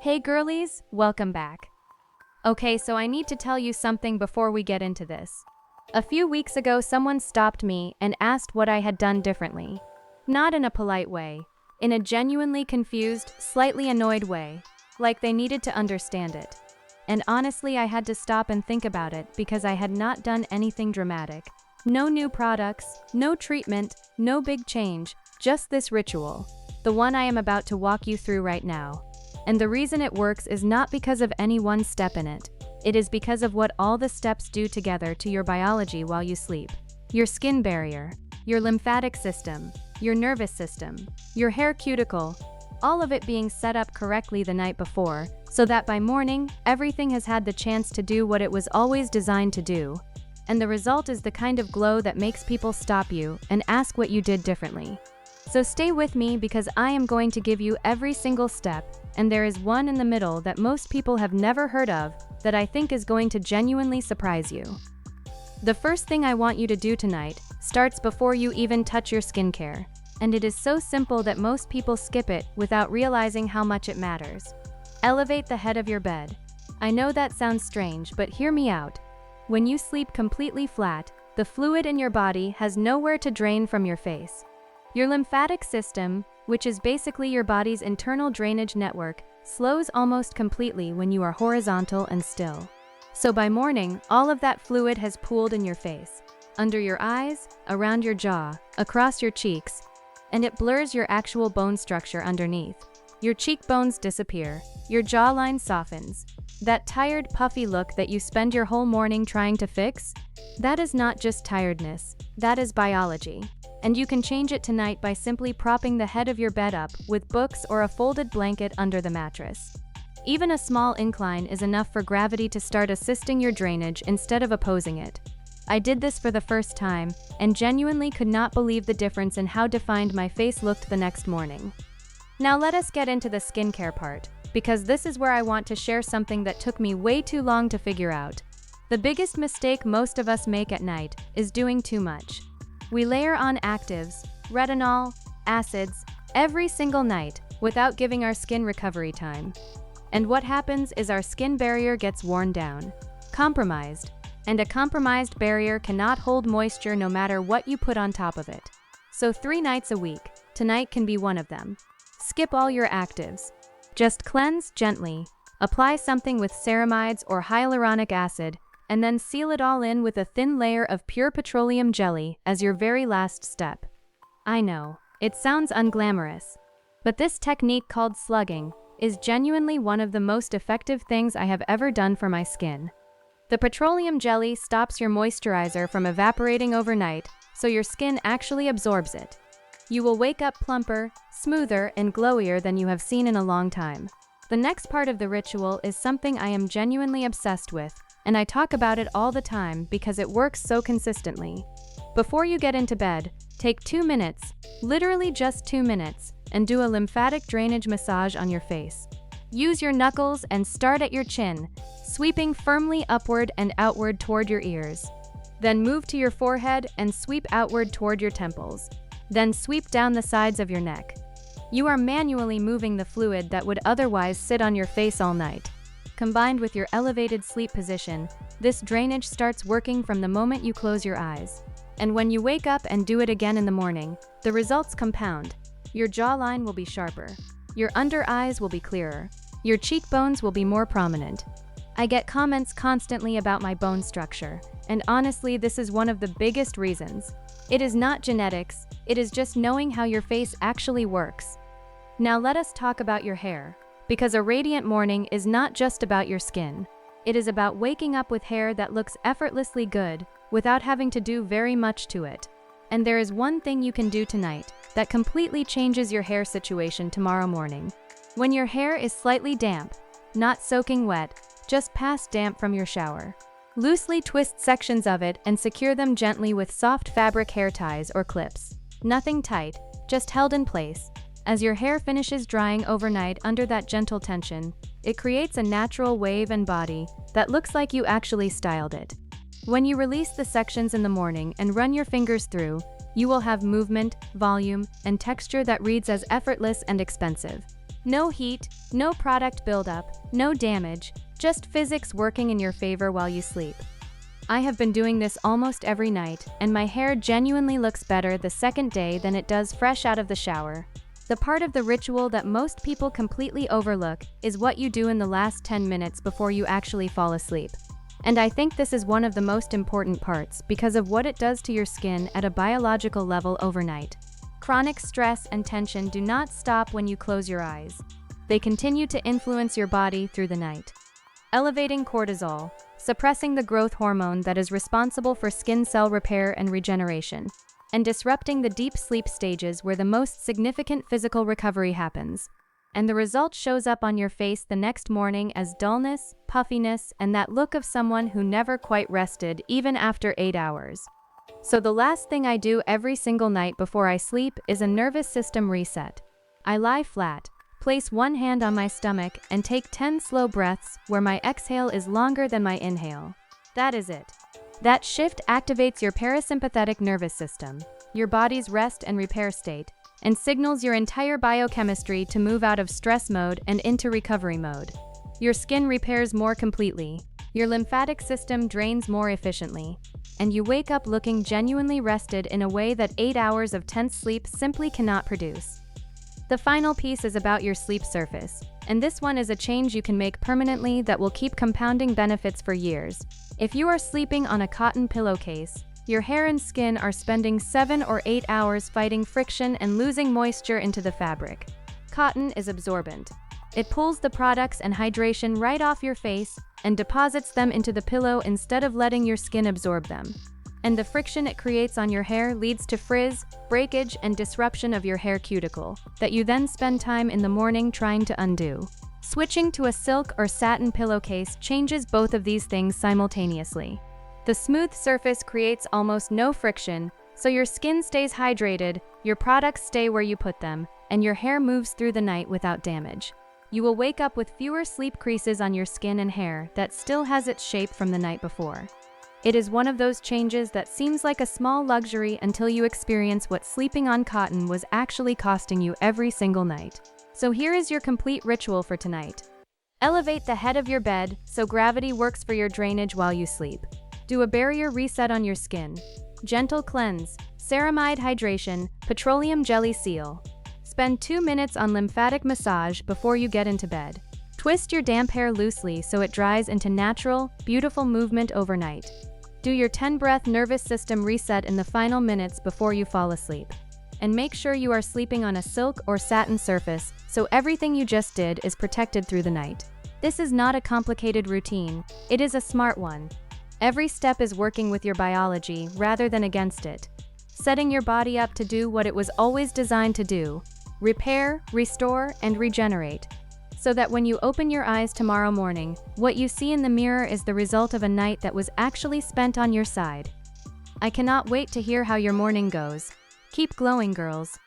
Hey girlies, welcome back. Okay, so I need to tell you something before we get into this. A few weeks ago, someone stopped me and asked what I had done differently. Not in a polite way, in a genuinely confused, slightly annoyed way, like they needed to understand it. And honestly, I had to stop and think about it because I had not done anything dramatic. No new products, no treatment, no big change, just this ritual, the one I am about to walk you through right now. And the reason it works is not because of any one step in it. It is because of what all the steps do together to your biology while you sleep. Your skin barrier, your lymphatic system, your nervous system, your hair cuticle, all of it being set up correctly the night before, so that by morning, everything has had the chance to do what it was always designed to do. And the result is the kind of glow that makes people stop you and ask what you did differently. So stay with me because I am going to give you every single step, and there is one in the middle that most people have never heard of that I think is going to genuinely surprise you. The first thing I want you to do tonight starts before you even touch your skincare, and it is so simple that most people skip it without realizing how much it matters. Elevate the head of your bed. I know that sounds strange, but hear me out. When you sleep completely flat, the fluid in your body has nowhere to drain from your face. Your lymphatic system, which is basically your body's internal drainage network, slows almost completely when you are horizontal and still. So by morning, all of that fluid has pooled in your face, under your eyes, around your jaw, across your cheeks, and it blurs your actual bone structure underneath. Your cheekbones disappear, your jawline softens. That tired, puffy look that you spend your whole morning trying to fix? That is not just tiredness, that is biology. And you can change it tonight by simply propping the head of your bed up with books or a folded blanket under the mattress. Even a small incline is enough for gravity to start assisting your drainage instead of opposing it. I did this for the first time and genuinely could not believe the difference in how defined my face looked the next morning. Now let us get into the skincare part, because this is where I want to share something that took me way too long to figure out. The biggest mistake most of us make at night is doing too much. We layer on actives, retinol, acids, every single night without giving our skin recovery time. And what happens is our skin barrier gets worn down, compromised, and a compromised barrier cannot hold moisture no matter what you put on top of it. So 3 nights a week, tonight can be one of them. Skip all your actives. Just cleanse gently, apply something with ceramides or hyaluronic acid, and then seal it all in with a thin layer of pure petroleum jelly as your very last step. I know, it sounds unglamorous, but this technique called slugging is genuinely one of the most effective things I have ever done for my skin. The petroleum jelly stops your moisturizer from evaporating overnight, so your skin actually absorbs it. You will wake up plumper, smoother, and glowier than you have seen in a long time. The next part of the ritual is something I am genuinely obsessed with, and I talk about it all the time because it works so consistently. Before you get into bed, take 2 minutes, literally just 2 minutes, and do a lymphatic drainage massage on your face. Use your knuckles and start at your chin, sweeping firmly upward and outward toward your ears. Then move to your forehead and sweep outward toward your temples. Then sweep down the sides of your neck. You are manually moving the fluid that would otherwise sit on your face all night. Combined with your elevated sleep position, this drainage starts working from the moment you close your eyes. And when you wake up and do it again in the morning, the results compound. Your jawline will be sharper. Your under eyes will be clearer. Your cheekbones will be more prominent. I get comments constantly about my bone structure, and honestly, this is one of the biggest reasons. It is not genetics, it is just knowing how your face actually works. Now let us talk about your hair. Because a radiant morning is not just about your skin. It is about waking up with hair that looks effortlessly good without having to do very much to it. And there is one thing you can do tonight that completely changes your hair situation tomorrow morning. When your hair is slightly damp, not soaking wet, just past damp from your shower, loosely twist sections of it and secure them gently with soft fabric hair ties or clips. Nothing tight, just held in place. As your hair finishes drying overnight under that gentle tension, it creates a natural wave and body that looks like you actually styled it. When you release the sections in the morning and run your fingers through, you will have movement, volume, and texture that reads as effortless and expensive. No heat, no product buildup, no damage, just physics working in your favor while you sleep. I have been doing this almost every night, and my hair genuinely looks better the second day than it does fresh out of the shower. The part of the ritual that most people completely overlook is what you do in the last 10 minutes before you actually fall asleep. And I think this is one of the most important parts because of what it does to your skin at a biological level overnight. Chronic stress and tension do not stop when you close your eyes. They continue to influence your body through the night. Elevating cortisol, suppressing the growth hormone that is responsible for skin cell repair and regeneration, and disrupting the deep sleep stages where the most significant physical recovery happens. And the result shows up on your face the next morning as dullness, puffiness, and that look of someone who never quite rested even after 8 hours. So the last thing I do every single night before I sleep is a nervous system reset. I lie flat, place one hand on my stomach, and take 10 slow breaths where my exhale is longer than my inhale. That is it. That shift activates your parasympathetic nervous system, your body's rest and repair state, and signals your entire biochemistry to move out of stress mode and into recovery mode. Your skin repairs more completely, your lymphatic system drains more efficiently, and you wake up looking genuinely rested in a way that 8 hours of tense sleep simply cannot produce. The final piece is about your sleep surface, and this one is a change you can make permanently that will keep compounding benefits for years. If you are sleeping on a cotton pillowcase, your hair and skin are spending 7 or 8 hours fighting friction and losing moisture into the fabric. Cotton is absorbent. It pulls the products and hydration right off your face and deposits them into the pillow instead of letting your skin absorb them. And the friction it creates on your hair leads to frizz, breakage, and disruption of your hair cuticle that you then spend time in the morning trying to undo. Switching to a silk or satin pillowcase changes both of these things simultaneously. The smooth surface creates almost no friction, so your skin stays hydrated, your products stay where you put them, and your hair moves through the night without damage. You will wake up with fewer sleep creases on your skin and hair that still has its shape from the night before. It is one of those changes that seems like a small luxury until you experience what sleeping on cotton was actually costing you every single night. So here is your complete ritual for tonight. Elevate the head of your bed so gravity works for your drainage while you sleep. Do a barrier reset on your skin. Gentle cleanse, ceramide hydration, petroleum jelly seal. Spend 2 minutes on lymphatic massage before you get into bed. Twist your damp hair loosely so it dries into natural, beautiful movement overnight. Do your 10-breath nervous system reset in the final minutes before you fall asleep. And make sure you are sleeping on a silk or satin surface so everything you just did is protected through the night. This is not a complicated routine, it is a smart one. Every step is working with your biology rather than against it, setting your body up to do what it was always designed to do: repair, restore, and regenerate. So that when you open your eyes tomorrow morning, what you see in the mirror is the result of a night that was actually spent on your side. I cannot wait to hear how your morning goes. Keep glowing, girls.